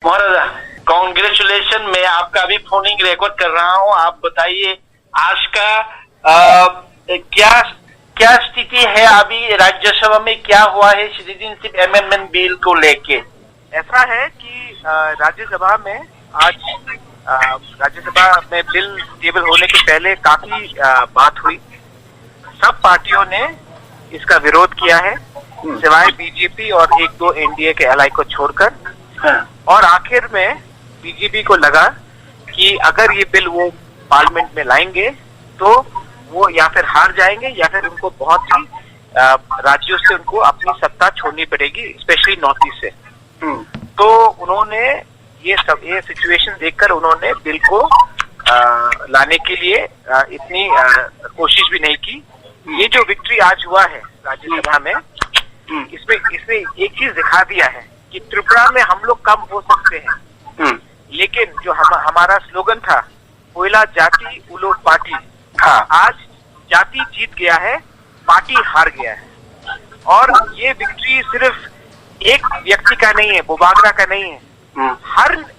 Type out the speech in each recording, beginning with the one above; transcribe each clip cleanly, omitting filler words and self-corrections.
महाराजा congratulation, मैं आपका अभी फोनिंग रिकॉर्ड कर रहा हूँ। आप बताइए आज का क्या स्थिति है, अभी राज्यसभा में क्या हुआ है सिटीजनशिप अमेंडमेंट बिल को लेके? ऐसा है कि राज्यसभा में आज राज्यसभा में बिल टेबल होने के पहले काफी बात हुई। सब पार्टियों ने इसका विरोध किया है सिवाय बीजेपी और एक दो एनडीए के एलाई को छोड़कर। और आखिर में बीजेपी को लगा कि अगर ये बिल वो पार्लियामेंट में लाएंगे तो वो या फिर हार जाएंगे या फिर उनको बहुत ही राज्यों से उनको अपनी सत्ता छोड़नी पड़ेगी, स्पेशली नॉर्थ ईस्ट से। तो उन्होंने ये सिचुएशन देखकर उन्होंने बिल को लाने के लिए इतनी कोशिश भी नहीं की। ये जो विक्ट्री आज हुआ है राज्यसभा में, इसमें एक चीज दिखा दिया है कि त्रिपुरा में हम लोग कम हो सकते हैं, लेकिन जो हमारा स्लोगन था कोयला जाति उलो पार्टी, आज जाति जीत गया है, पार्टी हार गया है। और ये विक्ट्री सिर्फ एक व्यक्ति का नहीं है, बुबागरा का नहीं है।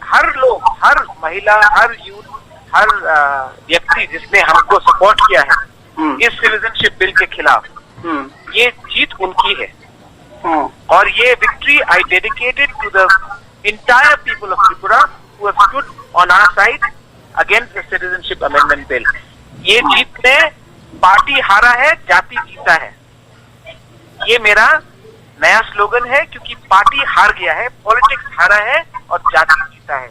हर लोग, हर महिला, हर यूथ, हर व्यक्ति जिसने हमको सपोर्ट किया है इस सिटीजनशिप बिल के खिलाफ, ये जीत उनकी है। और ये victory I dedicated to the entire people of Tripura who have stood on our side against the citizenship amendment bill. ये जीत में पार्टी हारा है, जाति जीता है। ये मेरा नया स्लोगन है, क्योंकि पार्टी हार गया है, पॉलिटिक्स हारा है और जाति जीता है।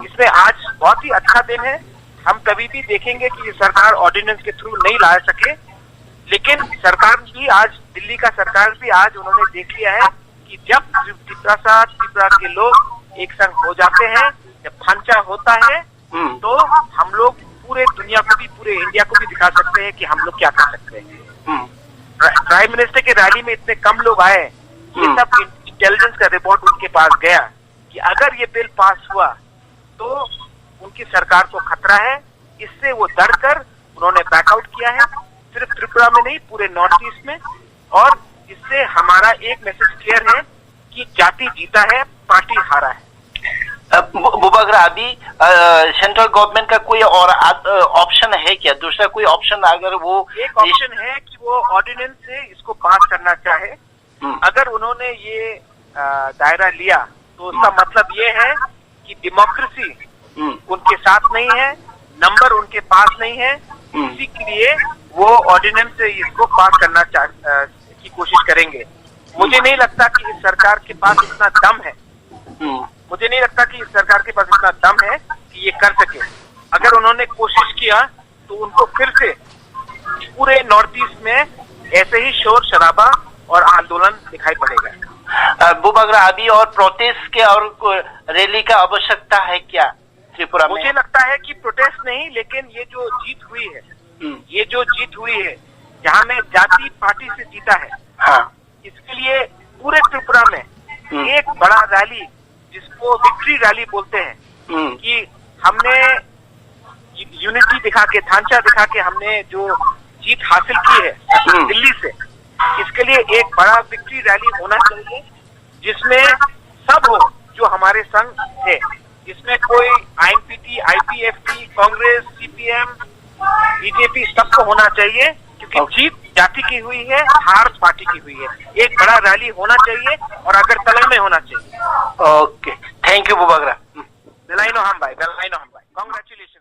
इसमें आज बहुत ही अच्छा दिन है। हम कभी भी देखेंगे कि सरकार ऑर्डिनेंस के थ्रू नहीं ला सके, लेकिन सरकार भी आज, दिल्ली का सरकार भी आज उन्होंने देख लिया है कि जब त्रिपुरा के लोग एक संग हो जाते हैं, जब भांचा होता है, तो हम लोग पूरे दुनिया को भी, पूरे इंडिया को भी दिखा सकते हैं कि हम लोग क्या कर सकते हैं। प्राइम मिनिस्टर के रैली में इतने कम लोग आए, ये सब इंटेलिजेंस का रिपोर्ट उनके पास गया कि अगर ये बिल पास हुआ तो उनकी सरकार को खतरा है। इससे वो डर कर उन्होंने बैकआउट किया है, सिर्फ त्रिपुरा में नहीं, पूरे नॉर्थ ईस्ट में। और इससे हमारा एक मैसेज क्लियर है कि जाति जीता है, पार्टी हारा है। बुबागरा, अभी सेंट्रल गवर्नमेंट का कोई और ऑप्शन है क्या? दूसरा कोई ऑप्शन? अगर वो एक ऑप्शन है कि वो ऑर्डिनेंस से इसको पास करना चाहे। अगर उन्होंने ये दायरा लिया तो उसका मतलब ये है कि डेमोक्रेसी उनके साथ नहीं है, नंबर उनके पास नहीं है, इसी के लिए वो ऑर्डिनेंस से इसको पास करना की कोशिश करेंगे। मुझे नहीं लगता कि इस सरकार के पास इतना दम है, मुझे नहीं लगता कि इस सरकार के पास इतना दम है कि ये कर सके। अगर उन्होंने कोशिश किया तो उनको फिर से पूरे नॉर्थ ईस्ट में ऐसे ही शोर शराबा और आंदोलन दिखाई पड़ेगा। बुबागरा, अभी और प्रोटेस्ट के और रैली का आवश्यकता है क्या त्रिपुरा में? मुझे लगता है कि प्रोटेस्ट नहीं, लेकिन ये जो जीत हुई है, जहाँ में जाति पार्टी से जीता है, इसके लिए पूरे त्रिपुरा में एक बड़ा रैली, जिसको विक्ट्री रैली बोलते हैं, कि हमने यूनिटी दिखा के, ढांचा दिखा के हमने जो जीत हासिल की है दिल्ली से, इसके लिए एक बड़ा विक्ट्री रैली होना चाहिए जिसमें सब हो जो हमारे संग है। इसमें कोई आईएनपीटी, आईपीएफटी, कांग्रेस, सीपीएम, बीजेपी, सबको होना चाहिए, क्योंकि जीत जाति की हुई है, हार पार्टी की हुई है। एक बड़ा रैली होना चाहिए और अगरतला में होना चाहिए। ओके, थैंक यू बुबागरा। बेलाइनो हम भाई, कॉन्ग्रेचुलेशन।